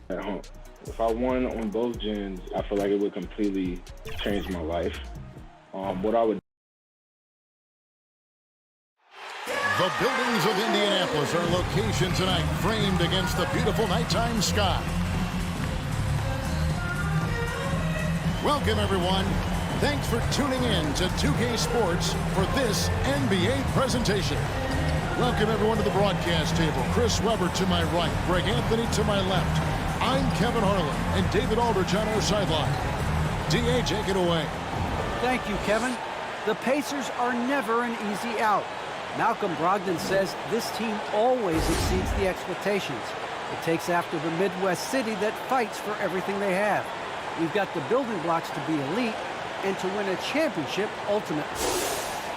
at home. If I won on both gens, I feel like it would completely change my life. What I would The buildings of Indianapolis are location tonight, framed against the beautiful nighttime sky. Welcome, everyone. Thanks for tuning in to 2K Sports for this NBA presentation. Welcome, everyone, to the broadcast table. Chris Webber to my right, Greg Anthony to my left. I'm Kevin Harlan, and David Aldridge on our sideline. D.A., take it away. Thank you, Kevin. The Pacers are never an easy out. Malcolm Brogdon says this team always exceeds the expectations. It takes after the Midwest city that fights for everything they have. We've got the building blocks to be elite and to win a championship ultimately.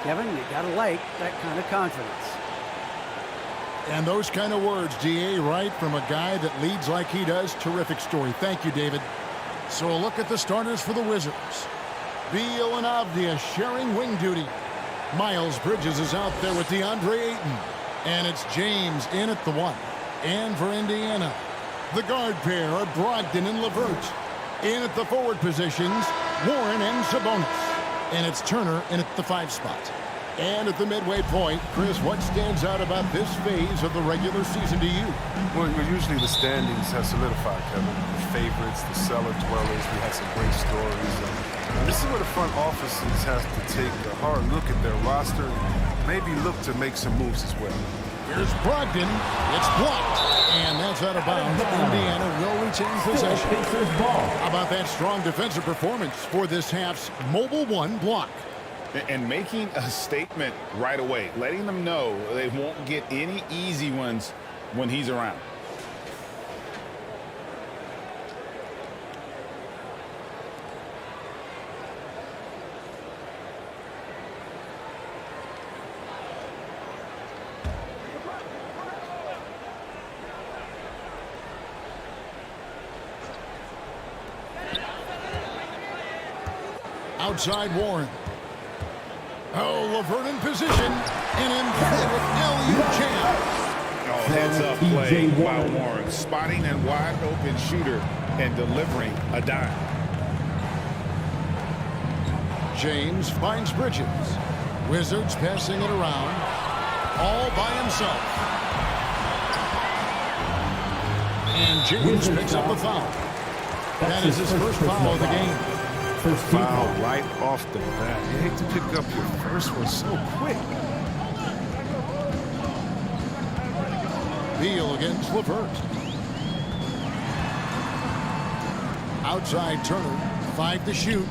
Kevin, you gotta like that kind of confidence. And those kind of words, D.A., right, from a guy that leads like he does. Terrific story. Thank you, David. So a look at the starters for the Wizards. Beal and Avdia sharing wing duty. Miles Bridges is out there with DeAndre Ayton. And it's James in at the 1. And for Indiana, the guard pair are Brogdon and LeVert. In at the forward positions, Warren and Sabonis. And it's Turner in at the 5 spot. And at the midway point, Chris, what stands out about this phase of the regular season to you? Well, usually the standings have solidified, Kevin. The favorites, the cellar dwellers, we had some great stories. And this is where the front offices have to take a hard look at their roster and maybe look to make some moves as well. Here's Brogdon. It's blocked. And that's out of bounds. Indiana will retain possession. How about that strong defensive performance for this half's Mobile 1 block? And making a statement right away, letting them know they won't get any easy ones when he's around. Outside Warren. Oh, LeVert in position. An emphatic alley-oop jam. Oh, heads-up play by Warren. Spotting a wide-open shooter and delivering a dime. James finds Bridges. Wizards passing it around. All by himself. And James picks up a foul. That is his first foul of the game. Foul right off the bat. You hate to pick up your first one so quick. Beal against LeVert. Outside Turner. 5 to shoot.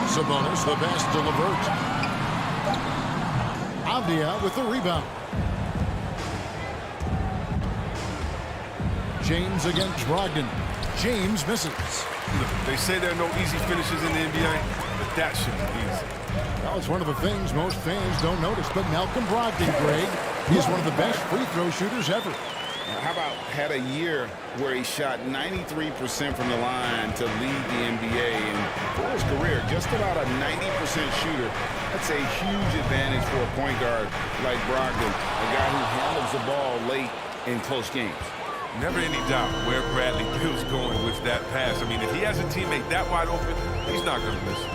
Sabonis the best to LeVert. Avdia with the rebound. James against Brogdon. James misses. Look, they say there are no easy finishes in the NBA, but that should be easy. Well, it's one of the things most fans don't notice, but Malcolm Brogdon, Greg, he's one of the best free throw shooters ever. How about had a year where he shot 93% from the line to lead the NBA, and for his career, just about a 90% shooter. That's a huge advantage for a point guard like Brogdon, a guy who handles the ball late in close games. Never any doubt where Bradley Beal's going with that pass. I mean, if he has a teammate that wide open, he's not going to miss it.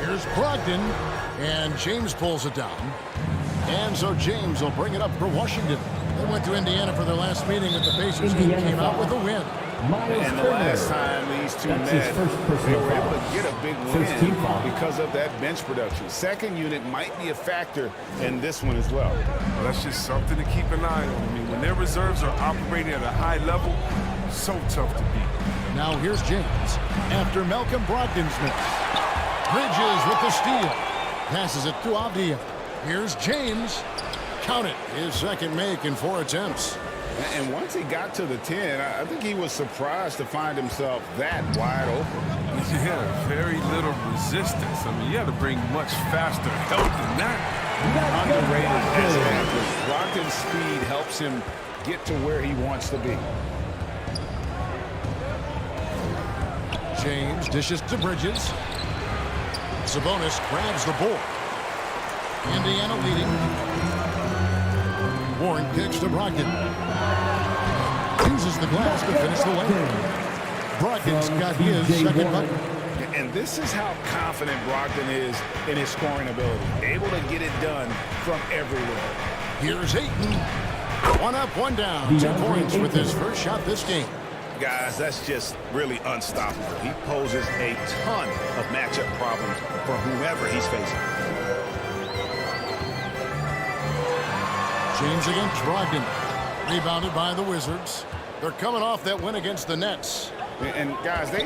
Here's Brogdon, and James pulls it down. And so James will bring it up for Washington. They went to Indiana for their last meeting at the Pacers and came out with a win. And the last time these two met, they were able to get a big win because of that bench production. Second unit might be a factor in this one as well. Well, that's just something to keep an eye on. I mean, when their reserves are operating at a high level, so tough to beat. Now here's James after Malcolm Brogdon's miss. Bridges with the steal. Passes it to Avdia. Here's James. Count it. His second make in 4 attempts. And once he got to the 10, I think he was surprised to find himself that wide open. Yeah, very little resistance. I mean, you had to bring much faster help than that. Underrated as an athlete. Brogdon's speed helps him get to where he wants to be. James dishes to Bridges. Sabonis grabs the board. Indiana leading. Warren kicks to Brogdon. uses the glass to finish the layup. Brogdon's got his second bucket. And this is how confident Brogdon is in his scoring ability. Able to get it done from everywhere. Here's Ayton. One up, one down. 2 points with his first shot this game. Guys, that's just really unstoppable. He poses a ton of matchup problems for whomever he's facing. James against Brogdon. Rebounded by the Wizards. They're coming off that win against the Nets. And guys, they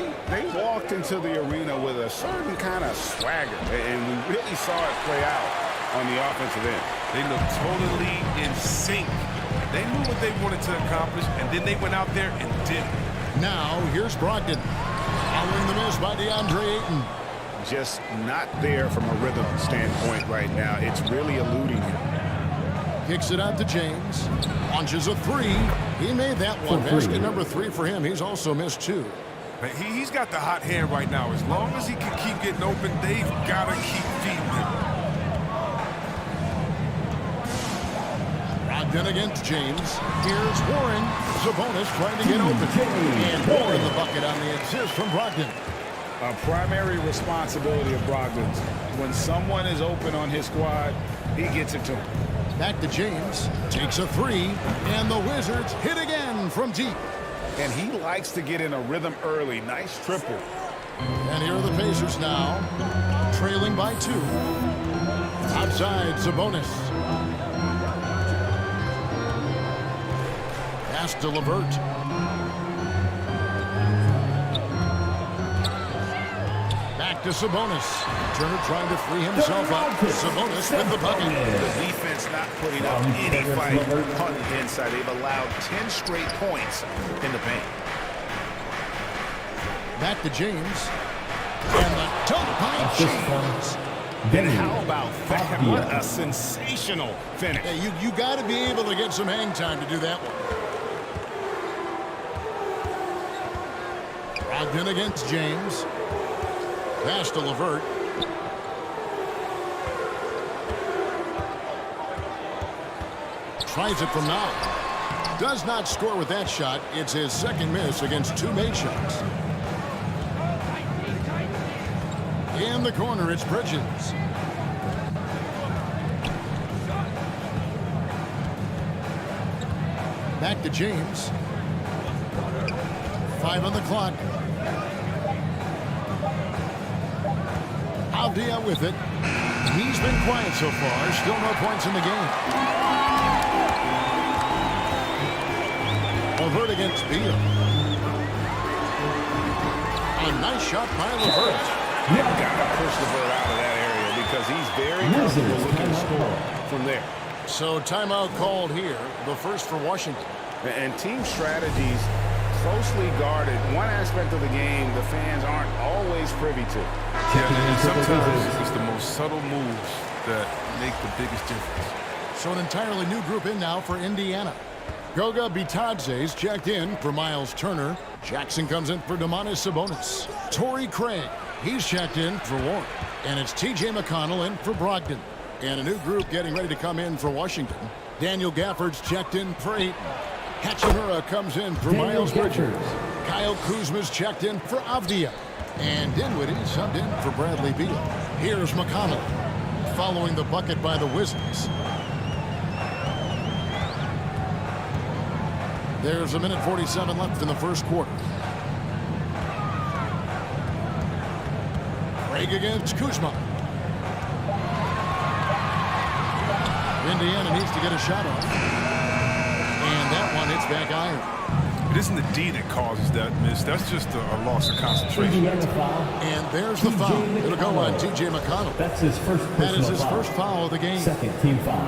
walked into the arena with a certain kind of swagger, and we really saw it play out on the offensive end. They looked totally in sync. They knew what they wanted to accomplish, and then they went out there and did it. Now, here's Brogdon. Following the miss by DeAndre Ayton. Just not there from a rhythm standpoint right now. It's really eluding him. Kicks it out to James. Launches a three. He made that one. Basket number 3 for him. He's also missed 2. He's got the hot hand right now. As long as he can keep getting open, they've got to keep feeding him. Brogdon against James. Here's Warren. Sabonis trying to get open. And Warren the bucket on the assist from Brogdon. A primary responsibility of Brogdon's. When someone is open on his squad, he gets it to him. Back to James. Takes a 3. And the Wizards hit again from deep. And he likes to get in a rhythm early. Nice triple. And here are the Pacers now. Trailing by 2. Outside, Sabonis. Pass to LeVert. Back to Sabonis. Turner trying to free himself up. Sabonis with the bucket. The defense not putting up any fight on the inside. They've allowed 10 straight points in the paint. Back to James. And the dunk by James. And how about that? What a sensational finish. Hey, you got to be able to get some hang time to do that one. Brogdon against James. Pass to LeVert. Tries it from now. Does not score with that shot. It's his second miss against 2 made shots. In the corner, it's Bridges. Back to James. 5 on the clock. Avdia with it. He's been quiet so far. Still no points in the game. LeVert against Beal. A nice shot by LeVert. You've got to push LeVert out of that area because he's very comfortable looking to score from there. So timeout called here. The first for Washington. And team strategies closely guarded. One aspect of the game the fans aren't always privy to. Yeah, and sometimes it's the most subtle moves that make the biggest difference. So an entirely new group in now for Indiana. Goga Bitadze's checked in for Miles Turner. Jackson comes in for Domantas Sabonis. Torrey Craig, he's checked in for Warren. And it's T.J. McConnell in for Brogdon. And a new group getting ready to come in for Washington. Daniel Gafford's checked in for Ayton. Hachimura comes in for Miles Bridges. Kyle Kuzma's checked in for Avdia. And Dinwiddie subbed in for Bradley Beal. Here's McConnell, following the bucket by the Wizards. There's 1:47 left in the first quarter. Craig against Kuzma. Indiana needs to get a shot off. And that one hits back iron. It isn't the D that causes that miss. That's just a loss of concentration. And there's the foul. It'll go on T.J. McConnell. That's his first personal That is his foul. first foul of the game. Second team foul.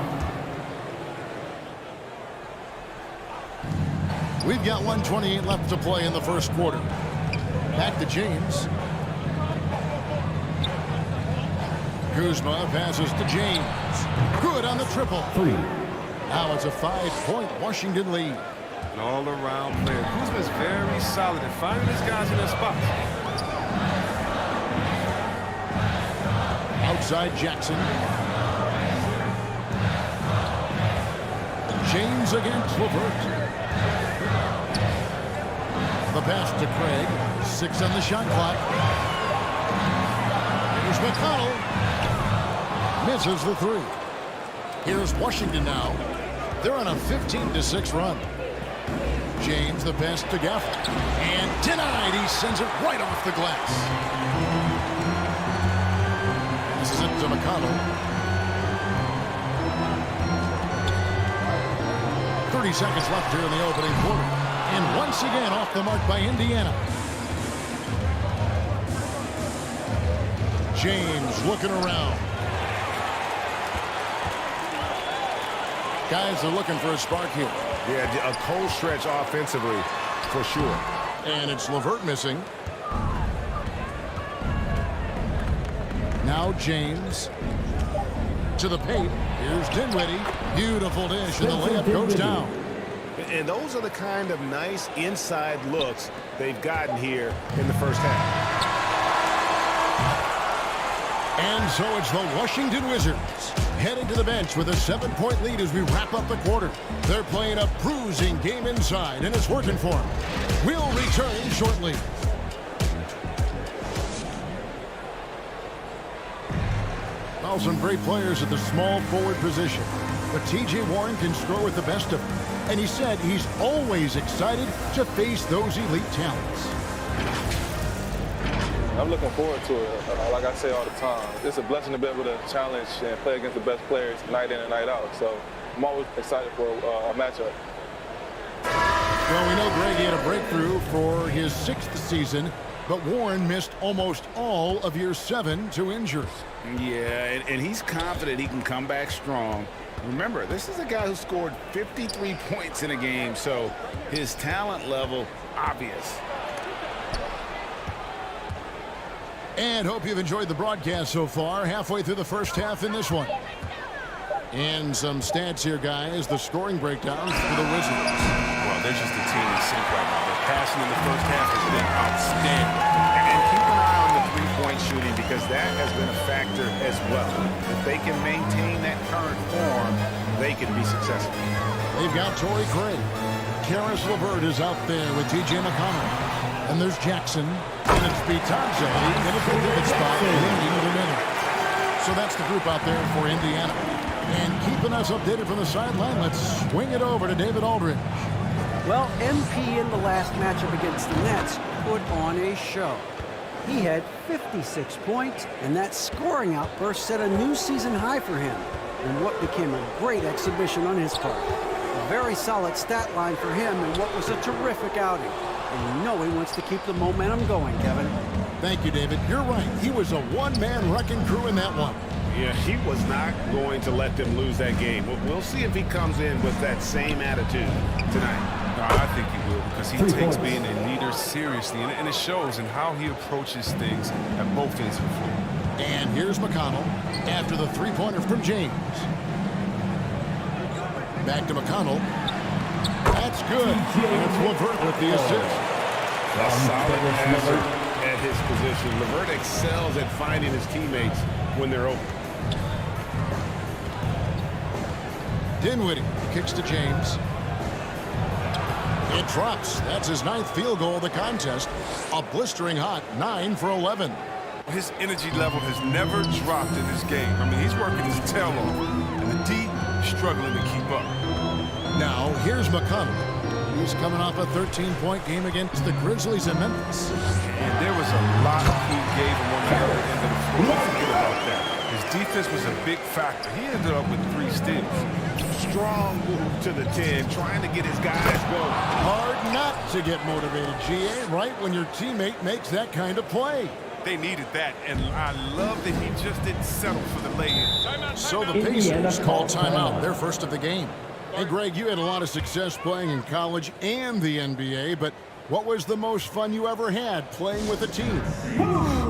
We've got 1:28 left to play in the first quarter. Back to James. Kuzma passes to James. Good on the triple. 3. Now it's a 5-point Washington lead. An all-around player. Kuzma's very solid at finding his guys in their spots. Outside Jackson. James against LeVert. pass to Craig. 6 on the shot clock. Here's McConnell. Misses the 3. Here's Washington now. They're on a 15-6 run. James the pass to Gafford. And denied. He sends it right off the glass. This is it to McConnell. 30 seconds left here in the opening quarter. And once again off the mark by Indiana. James looking around. Guys are looking for a spark here. Yeah, a cold stretch offensively, for sure. And it's LeVert missing. Now James to the paint. Here's Dinwiddie. Beautiful dish, and the layup goes down. And those are the kind of nice inside looks they've gotten here in the first half. And so it's the Washington Wizards heading to the bench with a 7-point lead as we wrap up the quarter. They're playing a bruising game inside, and it's working for them. We'll return shortly. Well, some great players at the small forward position. But T.J. Warren can score with the best of them. And he said he's always excited to face those elite talents. I'm looking forward to it. Like I say all the time, it's a blessing to be able to challenge and play against the best players night in and night out. So I'm always excited for a matchup. Well, we know Greg had a breakthrough for his 6th season, but Warren missed almost all of year 7 to injury. Yeah, and he's confident he can come back strong. Remember, this is a guy who scored 53 points in a game, so his talent level obvious. And hope you've enjoyed the broadcast so far. Halfway through the first half in this one. And some stats here, guys. The scoring breakdowns for the Wizards. Well, they're just a team in sync right now. Their passing in the first half has been outstanding. And keep an eye on the three-point shooting because that has been a factor as well. If they can maintain that current form, they can be successful. They've got Torrey Craig. Karis LeVert is out there with T.J. McConnell. And there's Jackson. And it's Bitadze in a good spot leading the minute. So that's the group out there for Indiana. And keeping us updated from the sideline, let's swing it over to David Aldridge. Well, MP in the last matchup against the Nets put on a show. He had 56 points, and that scoring outburst set a new season high for him in what became a great exhibition on his part. A very solid stat line for him in what was a terrific outing. And you know he wants to keep the momentum going, Kevin. Thank you, David. You're right. He was a one-man wrecking crew in that one. Yeah, he was not going to let them lose that game. We'll see if he comes in with that same attitude tonight. No, I think he will because he takes being a leader seriously, and it shows in how he approaches things at both ends of the floor. And here's McConnell after the three-pointer from James. Back to McConnell. That's good. And it's LeVert with the assist. A solid passer at his position. LeVert excels at finding his teammates when they're open. Dinwiddie kicks to James. It drops. That's his 9th field goal of the contest. A blistering hot 9 for 11. His energy level has never dropped in this game. I mean, he's working his tail off, and the D struggling to keep up. Now, here's McConnell. He's coming off a 13-point game against the Grizzlies in Memphis. And there was a lot he gave him on the other end of the floor. Don't forget about that. His defense was a big factor. He ended up with 3 steals. Strong move to the 10, trying to get his guys going. Hard not to get motivated, GA, right when your teammate makes that kind of play. They needed that, and I love that he just didn't settle for the lay-in. So the Pacers call timeout, their first of the game. Hey, Greg, you had a lot of success playing in college and the NBA, but what was the most fun you ever had playing with a team?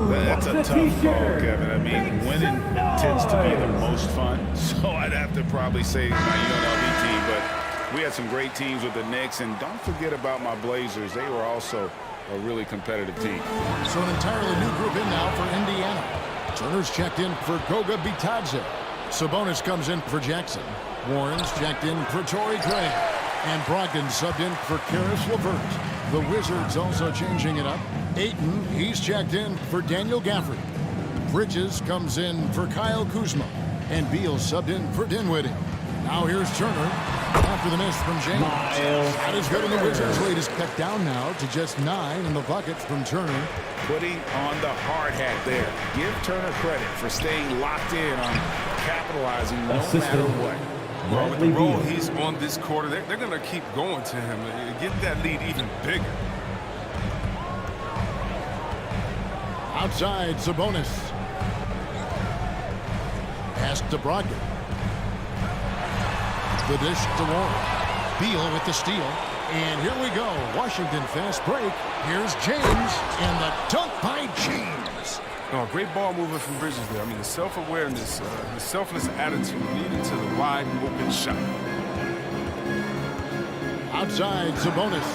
That's a tough call, Kevin. I mean, winning tends to be the most fun, so I'd have to probably say my UNLV team, but we had some great teams with the Knicks, and don't forget about my Blazers. They were also a really competitive team. So an entirely new group in now for Indiana. Turner's checked in for Goga Bitadze. Sabonis comes in for Jackson. Warren's checked in for Torrey Craig. And Brogdon subbed in for Karis LeVert. The Wizards also changing it up. Ayton, he's checked in for Daniel Gafford. Bridges comes in for Kyle Kuzma. And Beal subbed in for Dinwiddie. Now here's Turner after the miss from James. That is good, and the Wizards' lead is cut down now to just 9 in the bucket from Turner. Putting on the hard hat there. Give Turner credit for staying locked in on capitalizing no matter what. Well, with the role he's on this quarter, they're going to keep going to him and get that lead even bigger. Outside, Sabonis. Pass to Brogdon. The dish to Warren. Beal with the steal. And here we go. Washington fast break. Here's James. And the dunk by James. Oh, great ball movement from Bridges there. I mean, the self-awareness, the selfless attitude leading to the wide open shot. Outside, Sabonis.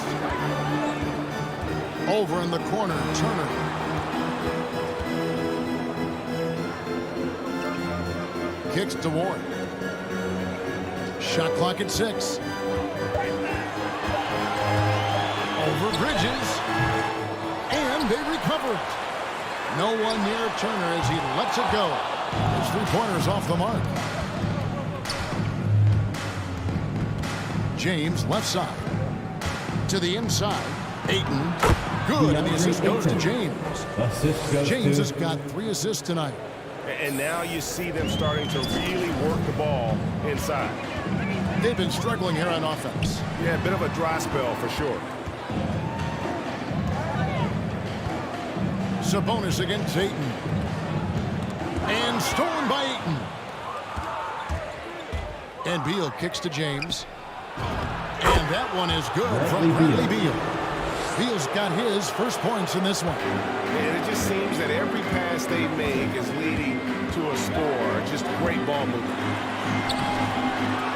Over in the corner, Turner. Kicks to Warren. Shot clock at 6. Over Bridges. And they recover it. No one near Turner as he lets it go. His three-pointers off the mark. James left side. To the inside. Ayton. Good, and the assist goes to James. James has got 3 assists tonight. And now you see them starting to really work the ball inside. They've been struggling here on offense. Yeah, a bit of a dry spell for sure. Sabonis against Ayton. And stolen by Ayton. And Beal kicks to James. And that one is good from Bradley Beal. Beal's got his first points in this one. And it just seems that every pass they make is leading to a score. Just great ball movement.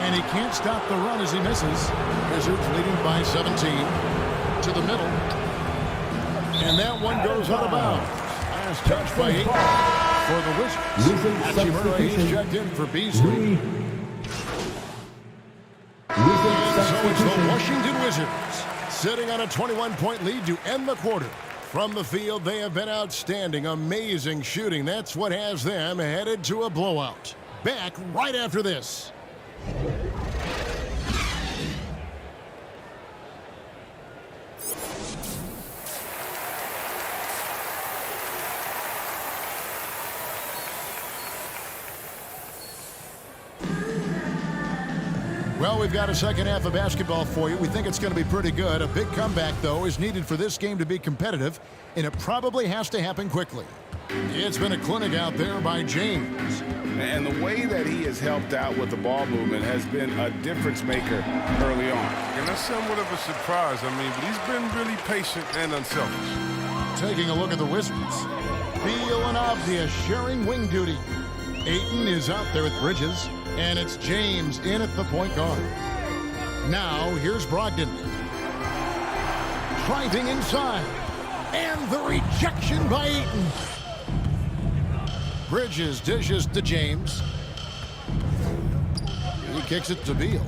And he can't stop the run as he misses. Wizards leading by 17. To the middle. And that one goes out of bounds. Last touch by Ayton for the Wizards. Hachimura, he's checked in for Beasley. And so it's the Washington Wizards sitting on a 21-point lead to end the quarter. From the field, they have been outstanding. Amazing shooting. That's what has them headed to a blowout. Back right after this. Well, we've got a second half of basketball for you. We think it's going to be pretty good. A big comeback, though, is needed for this game to be competitive, and it probably has to happen quickly. It's been a clinic out there by James. And the way that he has helped out with the ball movement has been a difference maker early on. And that's somewhat of a surprise, but he's been really patient and unselfish. Taking a look at the Wizards. Beal and Avdia sharing wing duty. Ayton is out there with Bridges. And it's James in at the point guard. Now, here's Brogdon. Driving inside. And the rejection by Ayton. Bridges dishes to James. He kicks it to Beal.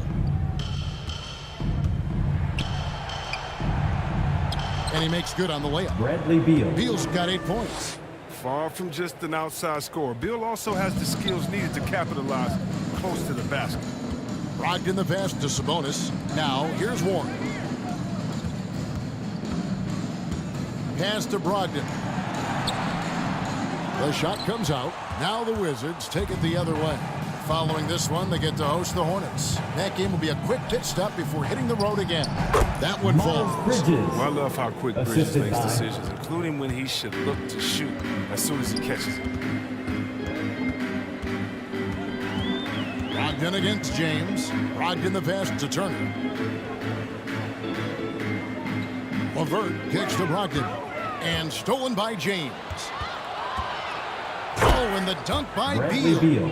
And he makes good on the layup. Bradley Beal. Beal's got 8 points. Far from just an outside scorer, Beal also has the skills needed to capitalize close to the basket. Brogdon the pass to Sabonis. Now, here's Warren. Pass to Brogdon. The shot comes out. Now the Wizards take it the other way. Following this one, they get to host the Hornets. That game will be a quick pit stop before hitting the road again. That one falls. Well, I love how quick Bridges makes decisions, including when he should look to shoot as soon as he catches it. Brogdon against James. Brogdon the pass to Turner. LeVert kicks to Brogdon. And stolen by James. Oh, and the dunk by Beal.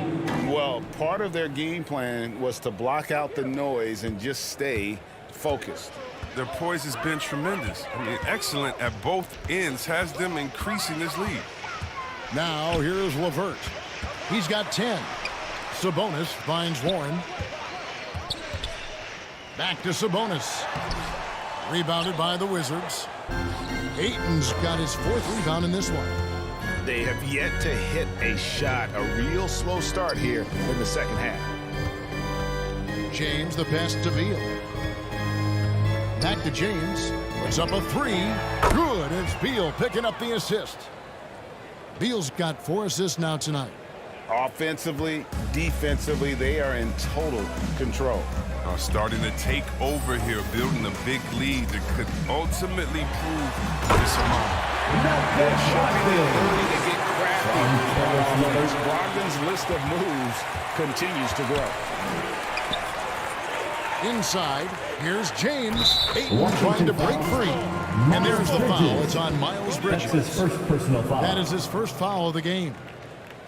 Well, part of their game plan was to block out the noise and just stay focused. Their poise has been tremendous. Excellent at both ends, has them increasing this lead. Now, here's LeVert. He's got 10. Sabonis finds Warren. Back to Sabonis. Rebounded by the Wizards. Ayton's got his 4th rebound in this one. They have yet to hit a shot. A real slow start here in the second half. James, the pass to Beal. Back to James. Puts up a 3. Good. It's Beal picking up the assist. Beal's got 4 assists now tonight. Offensively, defensively, they are in total control. Starting to take over here, building a big lead that could ultimately prove this amount. They're showing the ability to get crafty on offense. Brogdon's list of moves continues to grow. Inside, here's James. Ayton trying to break free. And there's the foul. It's on Miles Bridges. That's his first personal foul. That is his first foul of the game.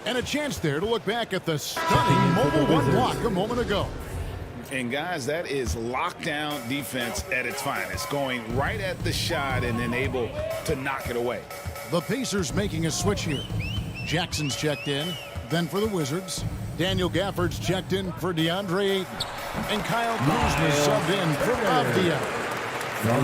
And a chance there to look back at the stunning mobile 1 block a moment ago. And guys, that is lockdown defense at its finest, going right at the shot and then able to knock it away. The Pacers making a switch here. Jackson's checked in. Then for the Wizards, Daniel Gafford's checked in for DeAndre Ayton. And Kyle Kuzma's subbed in for Avdia.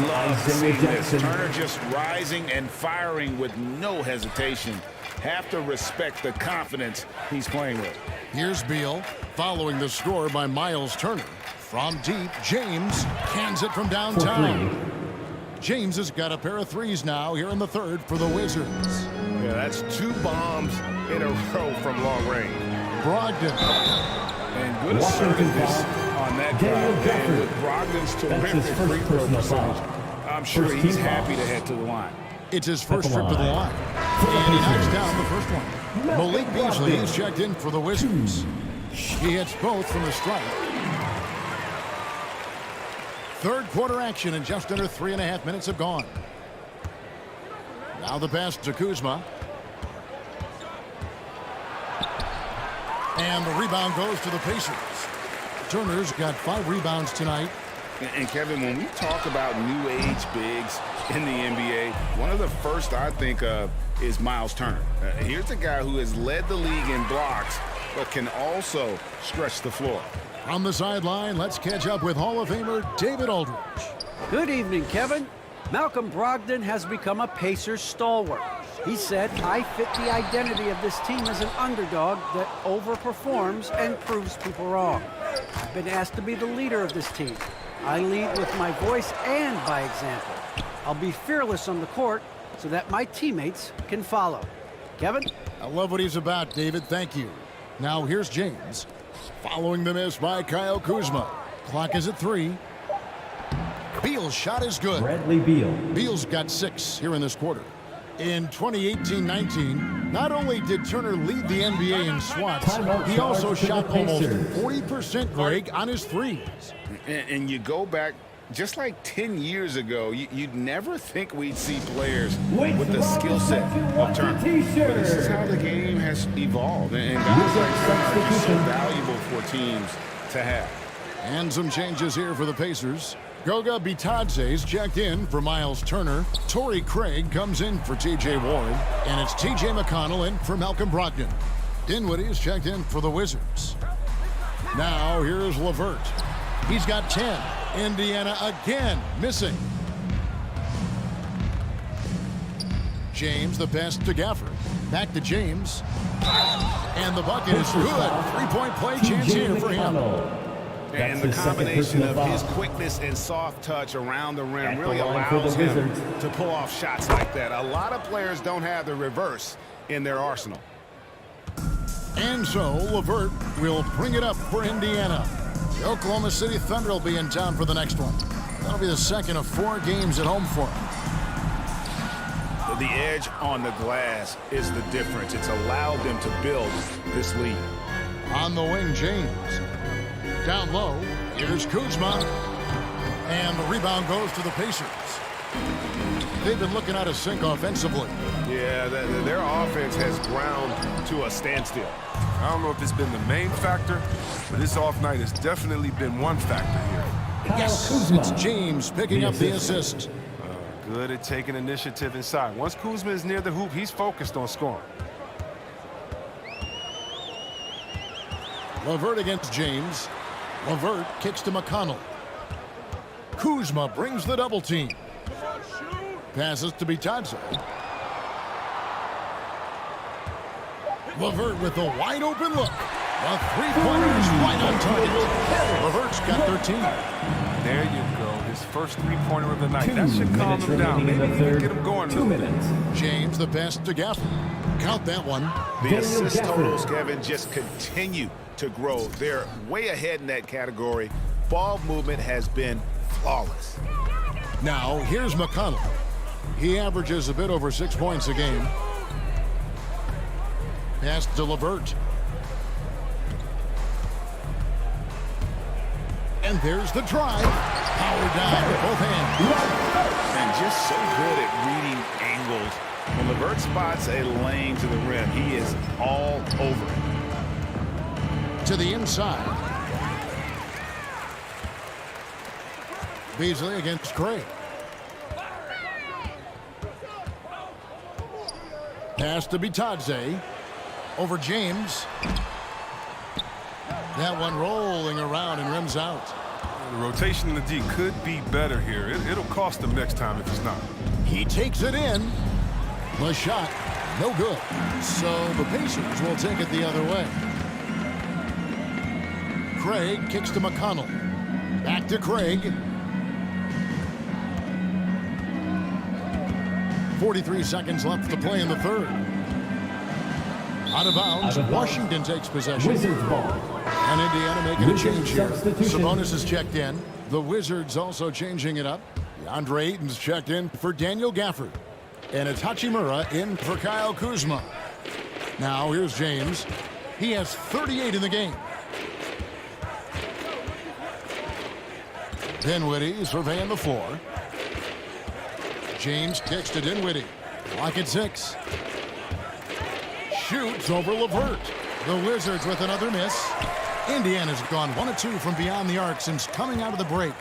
Love seeing this. Turner just rising and firing with no hesitation. Have to respect the confidence he's playing with. Here's Beal, following the score by Miles Turner. From deep, James cans it from downtown. James has got a pair of 3s now here in the 3rd for the Wizards. Yeah, that's 2 bombs in a row from long range. Brogdon. And good assertiveness on that drive. And with Brogdon's terrific free throw percentage, I'm sure he's happy to head to the line. It's his first trip to the line. And he knocks down the first one. Malik Beasley is checked in for the Wizards. He hits both from the stripe. 3rd quarter action, and just under 3.5 minutes have gone. Now the pass to Kuzma. And the rebound goes to the Pacers. Turner's got 5 rebounds tonight. And Kevin, when we talk about new age bigs in the NBA, one of the first I think of is Miles Turner. Here's a guy who has led the league in blocks, but can also stretch the floor. On the sideline, let's catch up with Hall of Famer David Aldridge. Good evening, Kevin. Malcolm Brogdon has become a Pacers stalwart. He said, "I fit the identity of this team as an underdog that overperforms and proves people wrong. I've been asked to be the leader of this team. I lead with my voice and by example. I'll be fearless on the court so that my teammates can follow." Kevin? I love what he's about, David. Thank you. Now here's James. Following the miss by Kyle Kuzma. Clock is at 3. Beal's shot is good. Bradley Beal. Beal's got 6 here in this quarter. In 2018-19, not only did Turner lead the NBA in swats, he also shot almost 40%, Greg, on his 3s. And you go back just like 10 years ago, you'd never think we'd see players with the skill set of Turner. But this is how the game has evolved. And guys like Turner are just so valuable for teams to have. And some changes here for the Pacers. Goga Bitadze's checked in for Miles Turner. Torrey Craig comes in for T.J. Warren. And it's T.J. McConnell in for Malcolm Brogdon. Dinwiddie is checked in for the Wizards. Now here's LeVert. He's got 10. Indiana again missing. James, the pass to Gafford. Back to James. And the bucket is good. 3-point play chance here for him. And the combination of his quickness and soft touch around the rim really allows him to pull off shots like that. A lot of players don't have the reverse in their arsenal. And so LeVert will bring it up for Indiana. The Oklahoma City Thunder will be in town for the next one. That'll be the second of 4 games at home for him. The edge on the glass is the difference. It's allowed them to build this lead. On the wing, James. Down low, here's Kuzma. And the rebound goes to the Pacers. They've been looking out of sync offensively. Yeah, their offense has ground to a standstill. I don't know if it's been the main factor, but this off night has definitely been one factor here. Yes, it's James picking up the assist. Good at taking initiative inside. Once Kuzma is near the hoop, he's focused on scoring. LeVert against James. LeVert kicks to McConnell. Kuzma brings the double team. Passes to Domantas. LeVert with a wide open look. The three-pointer is right on target. LeVert's got 13. There you go. His first three-pointer of the night. That should calm him down. Maybe even get him going. 2 minutes. James, the pass to Gafford. Count that one. The assist totals, Kevin, just continue to grow. They're way ahead in that category. Ball movement has been flawless. Now, here's McConnell. He averages a bit over 6 points a game. Pass to LeVert. And there's the drive. Power down with both hands. And just so good at reading angles. When LeVert spots a lane to the rim, he is all over it. To the inside. Beasley against Craig. Pass to Bitadze. Over James. That one rolling around and rims out. The rotation in the D could be better here. It'll cost him next time if it's not. He takes it in. The shot, no good. So the Pacers will take it the other way. Craig kicks to McConnell. Back to Craig. 43 seconds left to play in the third. Out of bounds, Washington takes possession. Wizards ball. And Indiana making a change here. Substitution. Sabonis is checked in. The Wizards also changing it up. DeAndre Ayton's checked in for Daniel Gafford. And it's Hachimura in for Kyle Kuzma. Now here's James. He has 38 in the game. Dinwiddie surveying the floor. James kicks to Dinwiddie. Clock at 6. Shoots over LeVert. The Wizards with another miss. Indiana's gone 1 of 2 from beyond the arc since coming out of the break.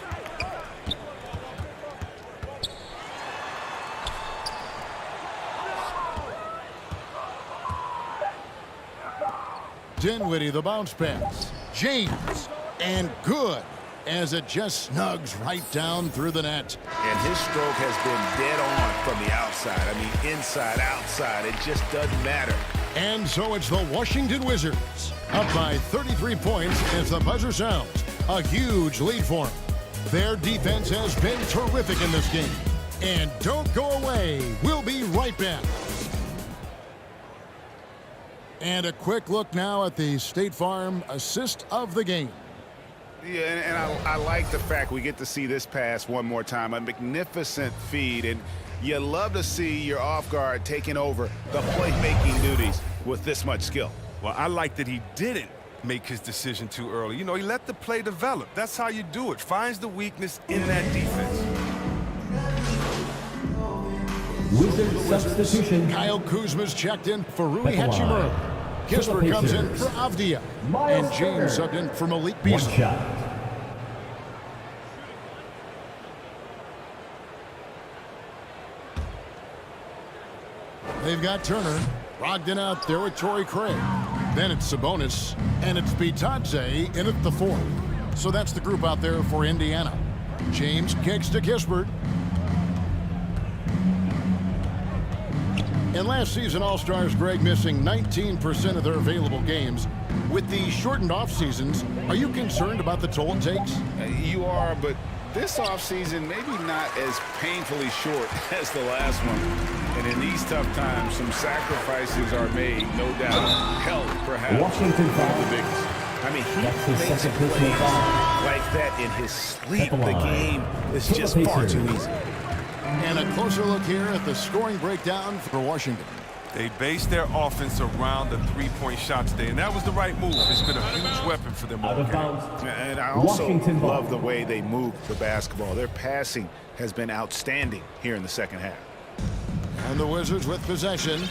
Dinwiddie, the bounce pass. James, and good, as it just snugs right down through the net. And his stroke has been dead on from the outside. I mean, inside, outside, it just doesn't matter. And so it's the Washington Wizards, up by 33 points as the buzzer sounds. A huge lead for them. Their defense has been terrific in this game. And don't go away. We'll be right back. And a quick look now at the State Farm assist of the game. Yeah, and I like the fact we get to see this pass one more time. A magnificent feed, and you love to see your off guard taking over the playmaking duties with this much skill. Well, I like that he didn't make his decision too early. You know, he let the play develop. That's how you do it. Finds the weakness in that defense. Wizards substitution. Kyle Kuzma's checked in for Rui Hachimura. Kispert comes in for Avdia. And James subbed in for Malik Beasley. One shot. They've got Turner. Brogdon out there with Torrey Craig. Then it's Sabonis. And it's Bitadze in at the 4th. So that's the group out there for Indiana. James kicks to Kispert. And last season, All-Stars Greg missing 19% of their available games. With the shortened off seasons, are you concerned about the toll it takes? You are, but this offseason maybe not as painfully short as the last one. And in these tough times, some sacrifices are made, no doubt. Health, perhaps, Washington foul. the biggest. I mean, he That's his makes second plays personal foul. like that in his sleep. Second The line. game is For the just far Pacers. too easy. And a closer look here at the scoring breakdown for Washington. They based their offense around the three-point shot today, and that was the right move. It's been a huge weapon for them all Out of game. bounds. And I also Washington ball. love the way they move the basketball. Their passing has been outstanding here in the second half. And the Wizards with possession.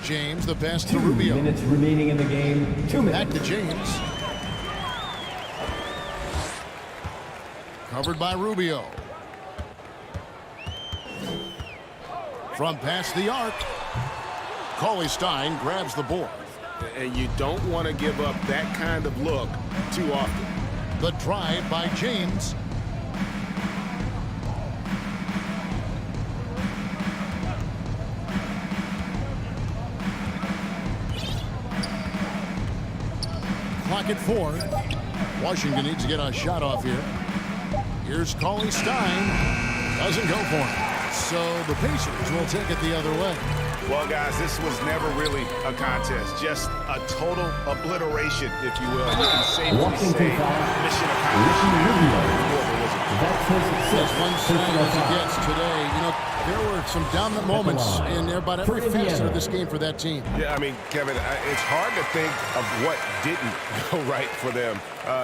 James, the pass to 2 Rubio. minutes remaining in the game. 2 Back minutes. to James. Covered by Rubio. From past the arc. Cauley Stein grabs the board. And you don't want to give up that kind of look too often. The drive by James. Clock at 4. Washington needs to get a shot off here. Here's Cauley Stein. Doesn't go for it. So the Pacers will take it the other way. Well, guys, this was never really a contest. Just a total obliteration, if you will. You can safely say mission accomplished. That's his As one side as it gets today, you know, there were some dominant moments in about every facet of this game for that team. Yeah, I mean, Kevin, it's hard to think of what didn't go right for them.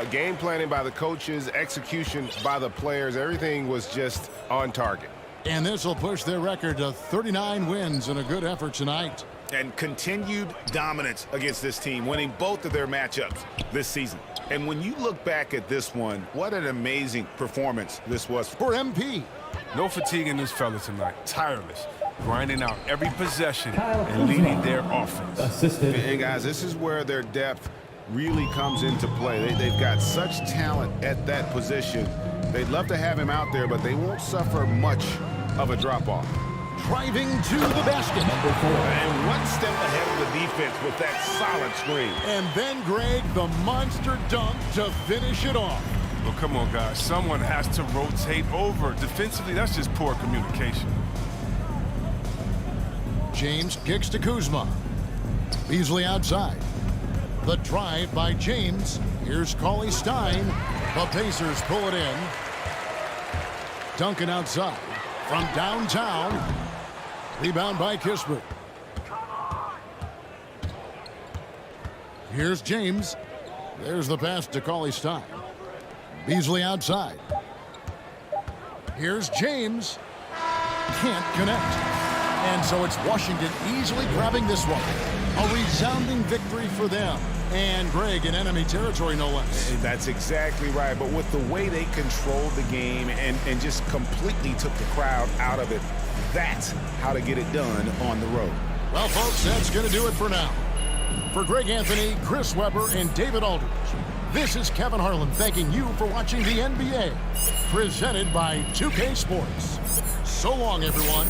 Game planning by the coaches, execution by the players, everything was just on target. And this will push their record to 39 wins and a good effort tonight. And continued dominance against this team, winning both of their matchups this season. And when you look back at this one, what an amazing performance this was For MP. No fatigue in this fella tonight. Tireless, grinding out every possession and leading their offense. Assisted. And guys, this is where their depth really comes into play. They've got such talent at that position. They'd love to have him out there, but they won't suffer much of a drop-off. Driving to the basket. And one step ahead of the defense with that solid screen. And then Greg, the monster dunk to finish it off. Well, come on, guys. Someone has to rotate over. Defensively, that's just poor communication. James kicks to Kuzma. Beasley outside. The drive by James. Here's Cauley Stein. The Pacers pull it in. Duncan outside. From downtown. Rebound by Kispert. Here's James. There's the pass to Cauley Stein. Beasley outside. Here's James. Can't connect. And so it's Washington easily grabbing this one. A resounding victory for them. And Greg in enemy territory, no less. That's exactly right. But with the way they controlled the game and just completely took the crowd out of it, that's how to get it done on the road. Well, folks, that's going to do it for now. For Greg Anthony, Chris Webber, and David Aldridge, this is Kevin Harlan thanking you for watching the NBA, presented by 2K Sports. So long, everyone.